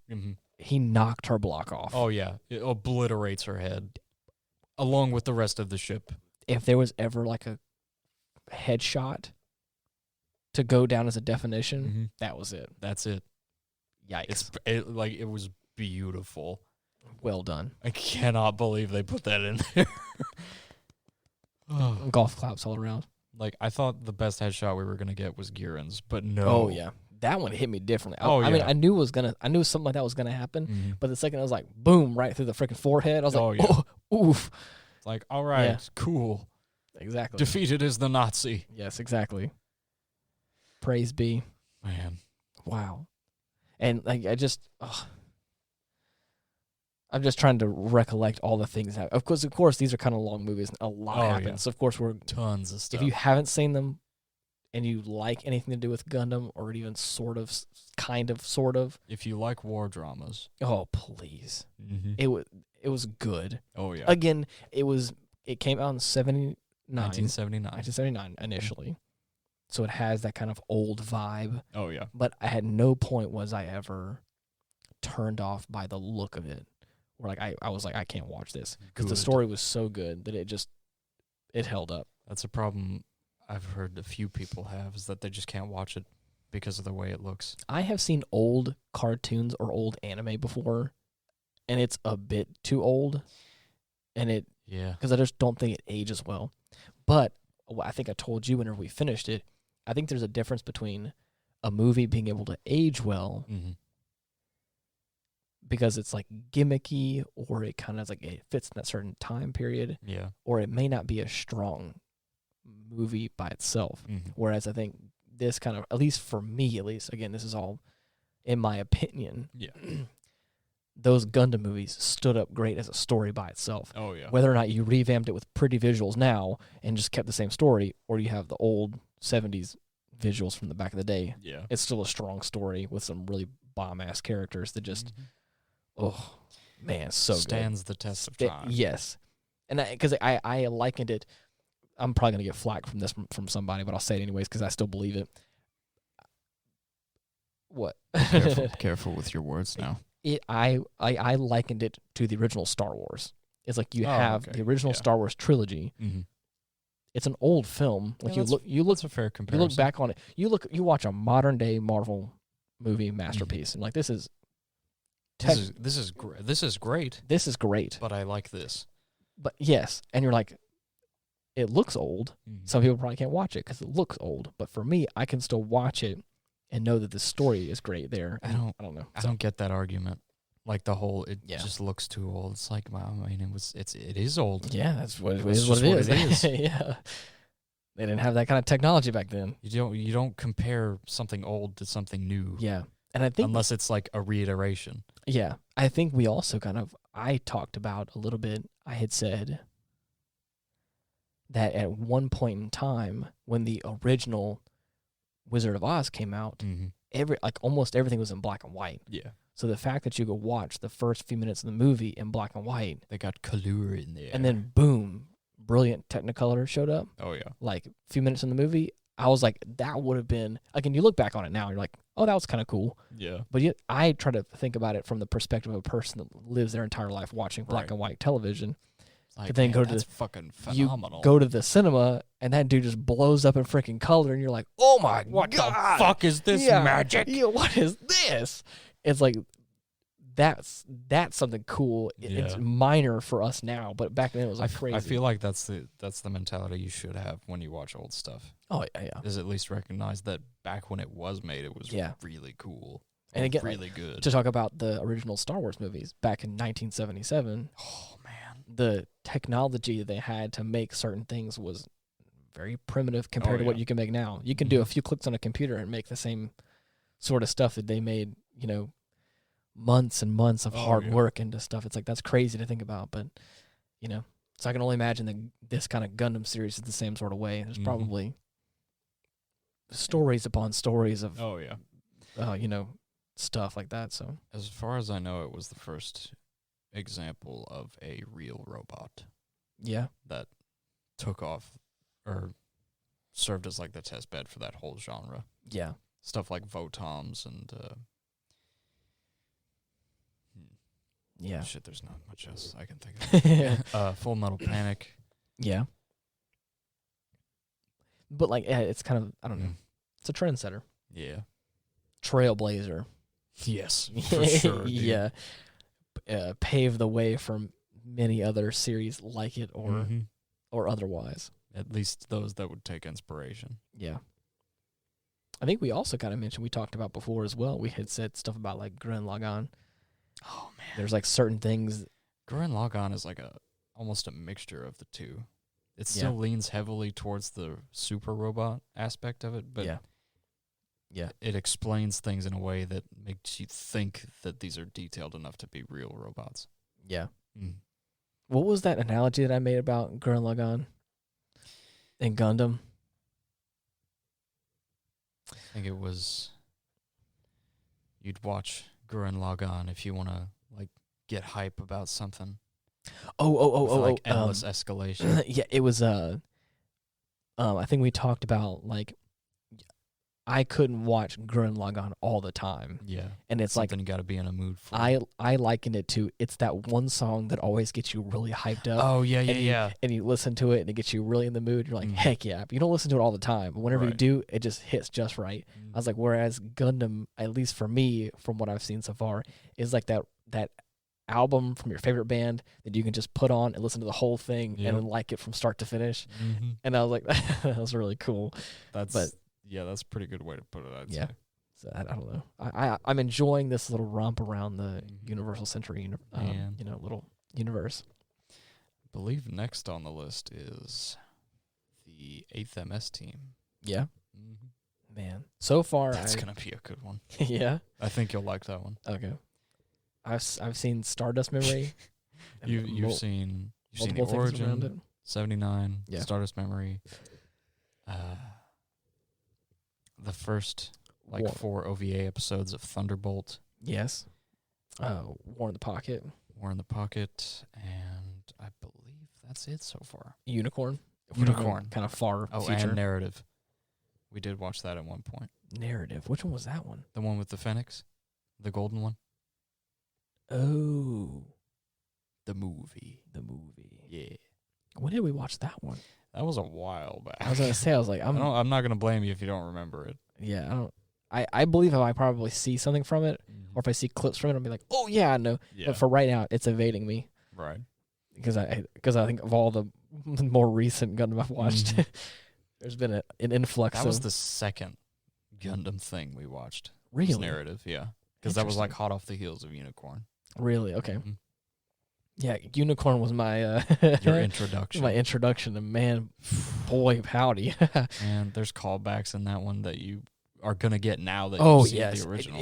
he knocked her block off. Oh yeah, it obliterates her head along with the rest of the ship. If there was ever like a headshot to go down as a definition, that was it. That's it. Yikes. It was beautiful. Well done. I cannot believe they put that in there. Golf claps all around. Like, I thought the best headshot we were going to get was Girin's, but no. Oh, yeah. That one hit me differently. I mean, I knew something like that was going to happen, but the second I was like, boom, right through the freaking forehead. I was like, oh, oof. It's like, all right, cool. Exactly. Defeated is the Nazi. Yes, exactly. Praise be. Man. Wow. And like I'm just trying to recollect all the things that of course these are kind of long movies and a lot happens. Yeah. So of course we're tons of stuff. If you haven't seen them and you like anything to do with Gundam or even sort of if you like war dramas. Oh, please. It was good. Oh yeah. Again, it came out in 1979 initially. So it has that kind of old vibe. Oh, yeah. But at no point was I ever turned off by the look of it. Or like I was like, I can't watch this. Because the story was so good that it held up. That's a problem I've heard a few people have, is that they just can't watch it because of the way it looks. I have seen old cartoons or old anime before, and it's a bit too old. And because I just don't think it ages well. But I think I told you whenever we finished it, I think there's a difference between a movie being able to age well because it's like gimmicky, or it kind of like it fits in that certain time period, or it may not be a strong movie by itself. Whereas I think this kind of, at least for me, again, this is all in my opinion. Yeah. Those Gundam movies stood up great as a story by itself. Oh yeah. Whether or not you revamped it with pretty visuals now and just kept the same story, or you have the old 70s visuals from the back of the day, it's still a strong story with some really bomb-ass characters that just, oh, man, so stands the test of time. Yes. And because I likened it, I'm probably going to get flack from this from somebody, but I'll say it anyways because I still believe it. What? Careful with your words now. I likened it to the original Star Wars. It's like you have the original Star Wars trilogy. It's an old film. Like you look. That's a fair comparison. You look back on it. You watch a modern day Marvel movie masterpiece. And like this is this is great. This is great. But I like this. But yes, and you're like, it looks old. Mm-hmm. Some people probably can't watch it because it looks old. But for me, I can still watch it and know that the story is great there. I don't know. I don't get that argument. Like the whole, it Yeah. just looks too old. It's like, well, I mean, it is old. Yeah, that's what it That's is. just What what it it is. is. Yeah, they didn't have that kind of technology back then. You don't compare something old to something new. Yeah, and I think unless it's like a reiteration. Yeah, I think we also I talked about a little bit. I had said that at one point in time when the original Wizard of Oz came out, almost everything was in black and white. Yeah. So the fact that you could watch the first few minutes of the movie in black and white, They got color in there. and then boom, brilliant Technicolor showed up. Oh yeah. Like a few minutes in the movie, I was like, that would have been. Again, you look back on it now, you're like, oh, that was kind of cool. Yeah. But I try to think about it from the perspective of a person that lives their entire life watching black and white television. Like, then go to that's fucking phenomenal. You go to the cinema, and that dude just blows up in freaking color, and you're like, oh my God. What the fuck is this magic? Yeah, what is this? It's like, that's something cool. It's minor for us now, but back then it was like crazy. I feel like that's the mentality you should have when you watch old stuff. Oh, yeah. Is at least recognize that back when it was made, it was really cool. And again, really good. To talk about the original Star Wars movies back in 1977. Oh, man. The technology they had to make certain things was very primitive compared to what you can make now. You can do a few clicks on a computer and make the same sort of stuff that they made, months and months of hard work into stuff. It's like, that's crazy to think about, but, so I can only imagine that this kind of Gundam series is the same sort of way. There's probably stories upon stories of, stuff like that. So as far as I know, it was the first example of a real robot. Yeah. That took off or served as like the test bed for that whole genre. Yeah. Stuff like Votoms and yeah. Shit, there's not much else I can think of. Full Metal Panic. Yeah. But like, it's kind of, I don't know. It's a trendsetter. Yeah. Trailblazer. Yes, for sure. Dude. Yeah. Pave the way for many other series like it or otherwise. At least those that would take inspiration. Yeah. I think we also kind of mentioned, we talked about before as well, we had said stuff about like Gurren Lagann. Oh, man. There's like certain things. Gurren Lagann is like almost a mixture of the two. It still leans heavily towards the super robot aspect of it, but it explains things in a way that makes you think that these are detailed enough to be real robots. Yeah. What was that analogy that I made about Gurren Lagann and Gundam? I think it was you'd watch Gurren Lagann if you want to like get hype about something. Like endless escalation. Yeah, it was I think we talked about like I couldn't watch Gurren Lagann all the time. Yeah. And it's something like you got to be in a mood for. I likened it to, it's that one song that always gets you really hyped up. Oh, yeah. And you listen to it and it gets you really in the mood. You're like, heck yeah. But you don't listen to it all the time. But whenever you do, it just hits just right. I was like, whereas Gundam, at least for me, from what I've seen so far, is like that album from your favorite band that you can just put on and listen to the whole thing and then like it from start to finish. And I was like, that was really cool. That's a pretty good way to put it, I'd say. So I don't know. I'm enjoying this little romp around the Universal Century, little universe. I believe next on the list is the 8th MS team. Yeah. Man, so far that's gonna be a good one. Yeah, I think you'll like that one. Okay. I've seen Stardust Memory. You've seen Origin, 79, Stardust Memory. The first 4 OVA episodes of Thunderbolt. Yes. War in the Pocket. War in the Pocket, and I believe that's it so far. Unicorn. Kind of far future. And Narrative. We did watch that at one point. Narrative. Which one was that one? The one with the Phoenix? The golden one? Oh. The movie. Yeah. When did we watch that one? That was a while back. I was going to say, I'm not going to blame you if you don't remember it. Yeah, I believe if I probably see something from it, or if I see clips from it, I'll be like, oh yeah, I know. Yeah. But for right now, it's evading me Right. because I think of all the more recent Gundam I've watched, there's been an influx. That was the second Gundam thing we watched. Really? This narrative, yeah. Because that was like hot off the heels of Unicorn. Really? Okay. Yeah, Unicorn was my Your introduction. My introduction to man, boy, howdy. And there's callbacks in that one that you are gonna get now that Oh you've seen yes, the original.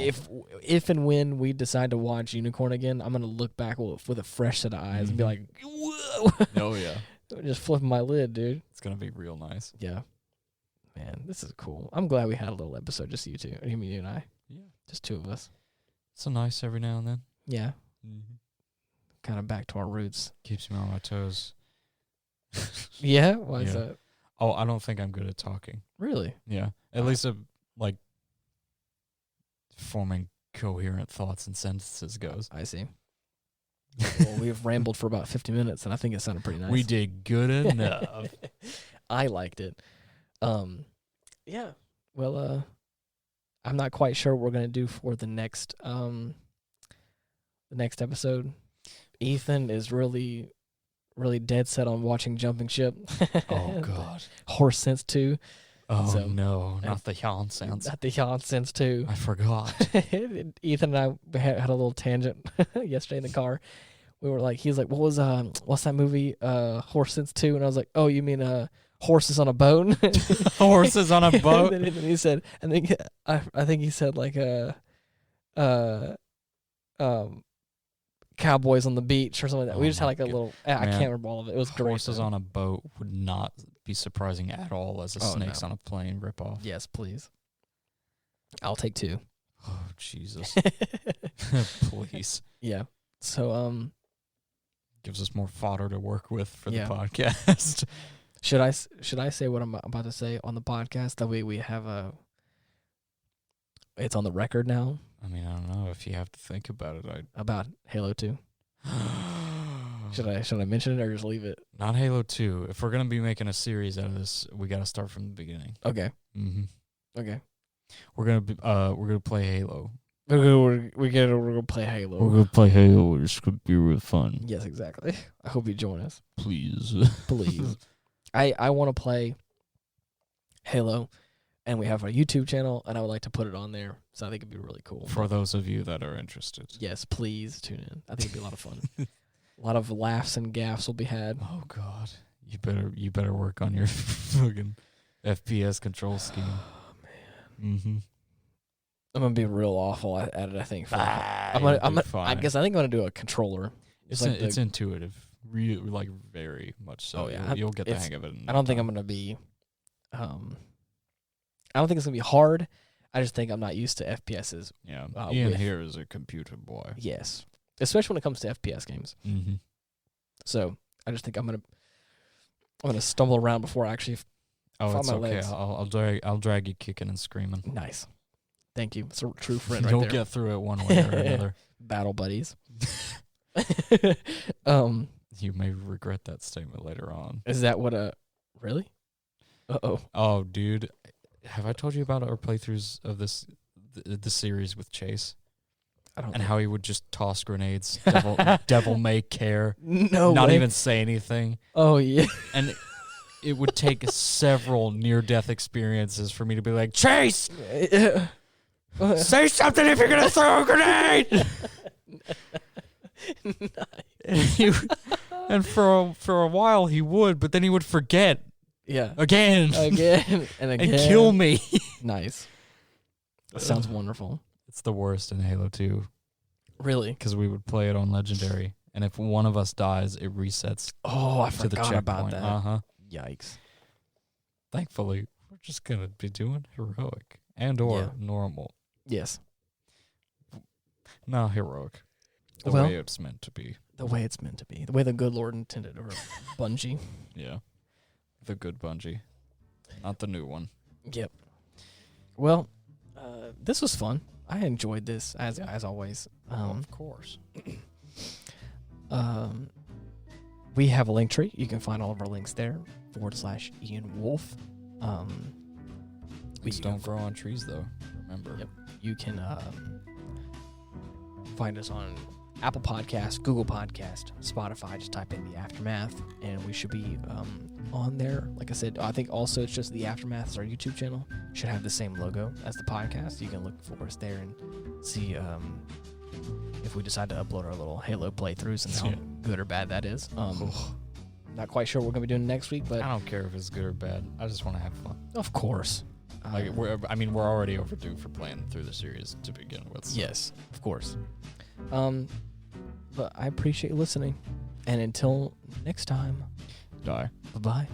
If and when we decide to watch Unicorn again, I'm gonna look back with a fresh set of eyes and be like, whoa! Oh yeah, Just flipping my lid, dude. it's gonna be real nice. Yeah, man, this is cool. I'm glad we had a little episode, just you two, you and I. Yeah, just two of us. It's so nice every now and then. Yeah, kind of back to our roots. Keeps me on my toes. Yeah, why is that? Oh, I don't think I'm good at talking. Really? Yeah, at least like forming coherent thoughts and sentences goes. I see. Well, we've rambled for about 50 minutes, and I think it sounded pretty nice. We did good enough. I liked it. Yeah. Well, I'm not quite sure what we're gonna do for the next episode. Ethan is really dead set on watching Jumping Ship. Oh God. Horse Sense 2. Oh So- no, not the nonsense. Not the Yawn Sense 2. I forgot. Ethan and I had a little tangent yesterday in the car. We were like, he's like, what's that movie? Horse Sense 2, and I was like, oh, you mean horses on a boat? Horses on a boat. And then he said, I think he said like cowboys on the beach or something like that. Oh We just had my like a God. little. I Man, can't remember all of it. It was great. Horses though. on a boat would not be surprising at all as a Oh, snakes no. on a plane ripoff. Yes, please. I'll take 2. Oh Jesus! Please, Yeah. So gives us more fodder to work with for Yeah. the podcast. should I say what I'm about to say on the podcast? That way we have it's on the record now I mean, I don't know if you have to think about it. about Halo 2. Should I mention it or just leave it? Not Halo 2. If we're gonna be making a series out of this, we gotta start from the beginning. Okay. Okay. We're gonna play Halo. We're gonna play Halo. We're gonna play Halo. It's gonna be real fun. Yes, exactly. I hope you join us. Please. Please. I want to play Halo, and we have a YouTube channel, and I would like to put it on there. So I think it'd be really cool. For those of you that are interested. Yes, please tune in. I think it'd be a lot of fun. A lot of laughs and gaffs will be had. Oh God. You better work on your fucking FPS control scheme. Oh man. Mm-hmm. I'm gonna be real awful at it. I think. I guess I think I'm gonna do a controller. It's intuitive, like very much so. Oh, yeah. You'll get the hang of it. I don't think I'm gonna be. I don't think it's gonna be hard. I just think I'm not used to FPSs. Yeah, Ian with- here is a computer boy. Yes, especially when it comes to FPS games. Mm-hmm. So I just think I'm gonna stumble around before I actually. Oh, Follow it's my okay. legs. I'll drag you kicking and screaming. Nice. Thank you. It's a true friend right You'll there. get through it one way or another. Battle buddies. You may regret that statement later on. Is that what really? Uh-oh. Oh, dude, have I told you about our playthroughs of the series with Chase? I don't And know. how he would just toss grenades, devil may care, No not way. even say anything. Oh yeah. And it would take several near-death experiences for me to be like, Chase, say something if you're going to throw a grenade! And for a while he would, but then he would forget Yeah. again Again and again. and kill me. Nice. That sounds wonderful. It's the worst in Halo 2 Really? because we would play it on Legendary, and if one of us dies, it resets Oh, I to the forgot checkpoint. about that. Uh-huh. Yikes. Thankfully, we're just going to be doing heroic and or Yeah. normal. Yes. No, heroic. The Well- way it's meant to be. The way it's meant to be. The way the good Lord intended, or Bungie. Yeah. The good Bungie. Not the new one. Yep. Well, this was fun. I enjoyed this as always. Of course. We have a link tree. You can find all of our links there. /Ian Wolf. These don't grow on trees, though. remember. Yep. You can find us on Apple Podcast, Google Podcast, Spotify. Just type in The Aftermath, and we should be on there. Like I said, I think also it's just The Aftermath is our YouTube channel. Should have the same logo as the podcast. You can look for us there and see if we decide to upload our little Halo playthroughs and how good or bad that is. Not quite sure what we're going to be doing next week, but I don't care if it's good or bad. I just want to have fun. of course. We're already overdue for playing through the series to begin with. So. Yes, of course. But I appreciate you listening. And until next time, Die. bye-bye.